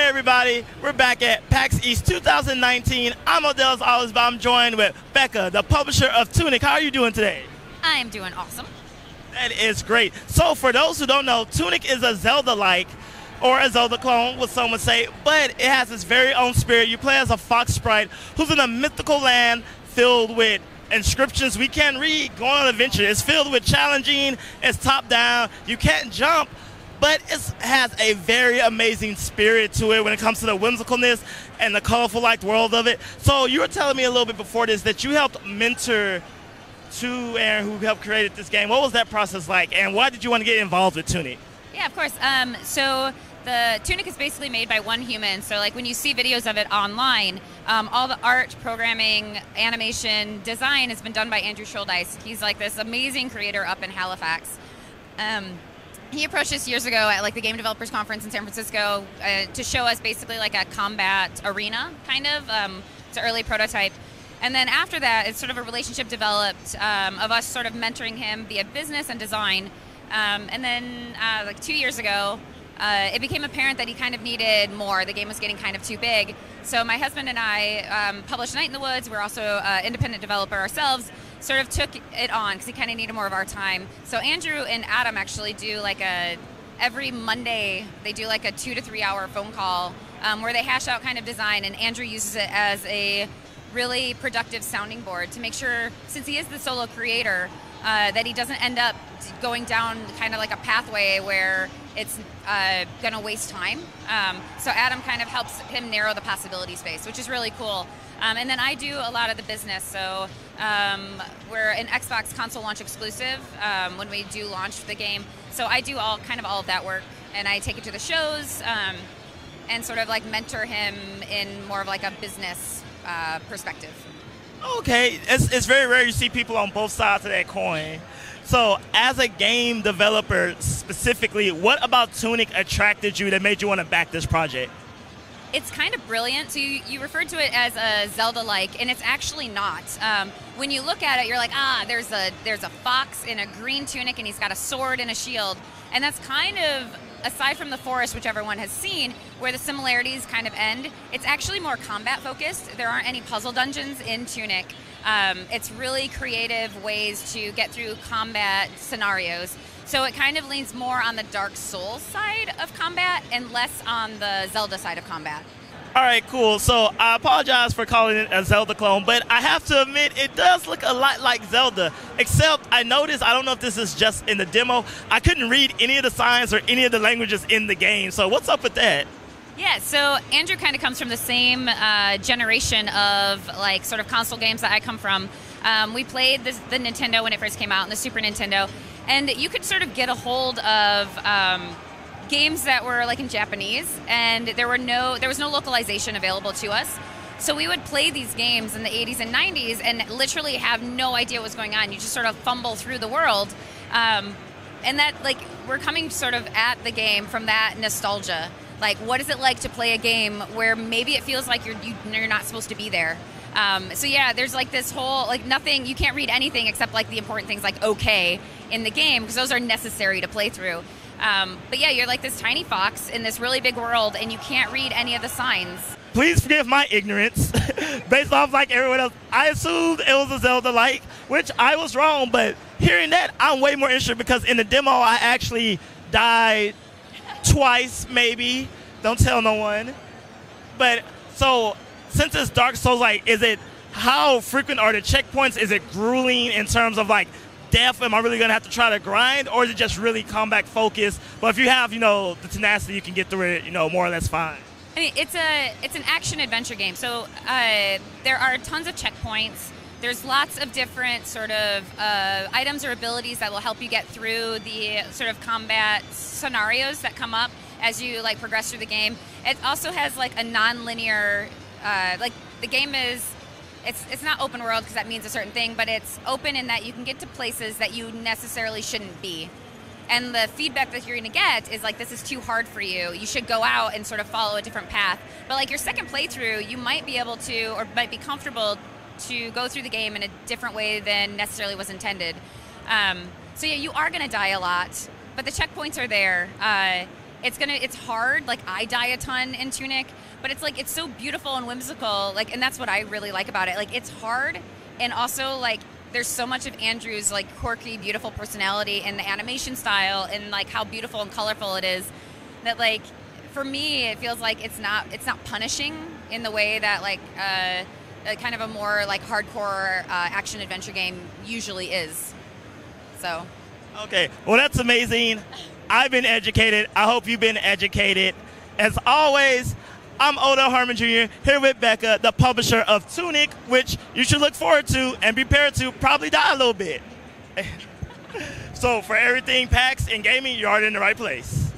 everybody, we're back at PAX East 2019. I'm Odell's Olives, but I'm joined with Becca, the publisher of Tunic. How are you doing today? I'm doing awesome. That is great. So for those who don't know, Tunic is a Zelda-like, or a Zelda clone, what some would say, but it has its very own spirit. You play as a fox sprite who's in a mythical land filled with inscriptions we can't read, going on an adventure. It's filled with challenging, it's top-down, you can't jump, but it has a very amazing spirit to it when it comes to the whimsicalness and the colorful-like world of it. So you were telling me a little bit before this that you helped mentor Aaron, who helped create this game. What was that process like, and why did you want to get involved with Tunic? Yeah, of course. So the Tunic is basically made by one human. So like when you see videos of it online, all the art, programming, animation, design has been done by Andrew Schuldeis. He's like this amazing creator up in Halifax. He approached us years ago at like the Game Developers Conference in San Francisco to show us basically like a combat arena, kind of. It's an early prototype. And then after that, it's sort of a relationship developed of us sort of mentoring him via business and design. And then like 2 years ago, it became apparent that he kind of needed more. The game was getting kind of too big. So my husband and I published Night in the Woods. We're also an independent developer ourselves. Sort of took it on because he kind of needed more of our time. So Andrew and Adam actually do like every Monday, they do like a 2 to 3 hour phone call where they hash out kind of design, and Andrew uses it as a really productive sounding board to make sure, since he is the solo creator, that he doesn't end up going down kind of like a pathway where it's going to waste time. So Adam kind of helps him narrow the possibility space, which is really cool. And then I do a lot of the business. So we're an Xbox console launch exclusive when we do launch the game. So I do all of that work, and I take it to the shows and sort of like mentor him in more of like a business perspective. Okay, it's very rare you see people on both sides of that coin. So as a game developer specifically, what about Tunic attracted you that made you want to back this project? It's kind of brilliant. So you referred to it as a Zelda-like, and it's actually not. When you look at it, you're like, there's a fox in a green tunic, and he's got a sword and a shield. And that's kind of, aside from the forest, which everyone has seen, where the similarities kind of end, it's actually more combat-focused. There aren't any puzzle dungeons in Tunic. It's really creative ways to get through combat scenarios. So it kind of leans more on the Dark Souls side of combat and less on the Zelda side of combat. All right, cool. So I apologize for calling it a Zelda clone, but I have to admit it does look a lot like Zelda, except I noticed, I don't know if this is just in the demo, I couldn't read any of the signs or any of the languages in the game. So what's up with that? Yeah, so Andrew kind of comes from the same generation of like sort of console games that I come from. We played the Nintendo when it first came out, and the Super Nintendo, and you could sort of get a hold of games that were like in Japanese, and there was no localization available to us. So we would play these games in the 80s and 90s and literally have no idea what's going on. You just sort of fumble through the world. And that, like, we're coming sort of at the game from that nostalgia. Like, what is it like to play a game where maybe it feels like you're not supposed to be there? So yeah, there's like this whole, like, nothing, you can't read anything except like the important things like okay in the game, because those are necessary to play through. But yeah, you're like this tiny fox in this really big world, and you can't read any of the signs. Please forgive my ignorance. Based off like everyone else, I assumed it was a Zelda-like, which I was wrong, but hearing that, I'm way more interested, because in the demo, I actually died twice, maybe. Don't tell no one. But, so, since it's Dark Souls-like, how frequent are the checkpoints? Is it grueling in terms of, like, death? Am I really going to have to try to grind? Or is it just really combat focused? But if you have, the tenacity, you can get through it, more or less fine. I mean, it's an action-adventure game. So there are tons of checkpoints. There's lots of different sort of items or abilities that will help you get through the sort of combat scenarios that come up as you like progress through the game. It also has like a non-linear, like the game is, it's not open world because that means a certain thing, but it's open in that you can get to places that you necessarily shouldn't be. And the feedback that you're going to get is like, this is too hard for you. You should go out and sort of follow a different path. But like your second playthrough, you might be able to, or might be comfortable to go through the game in a different way than necessarily was intended. So yeah, you are going to die a lot, but the checkpoints are there. it's hard. Like, I die a ton in Tunic, but it's like, it's so beautiful and whimsical. Like, and that's what I really like about it. Like, it's hard, and also like there's so much of Andrew's like quirky, beautiful personality and the animation style and like how beautiful and colorful it is, that like for me it feels like it's not punishing in the way that like a kind of a more like hardcore action adventure game usually is. So. Okay, well that's amazing. I've been educated. I hope you've been educated. As always, I'm Oda Harmon Jr. here with Becca, the publisher of Tunic, which you should look forward to and be prepared to probably die a little bit. So for everything PAX and gaming, you're already in the right place.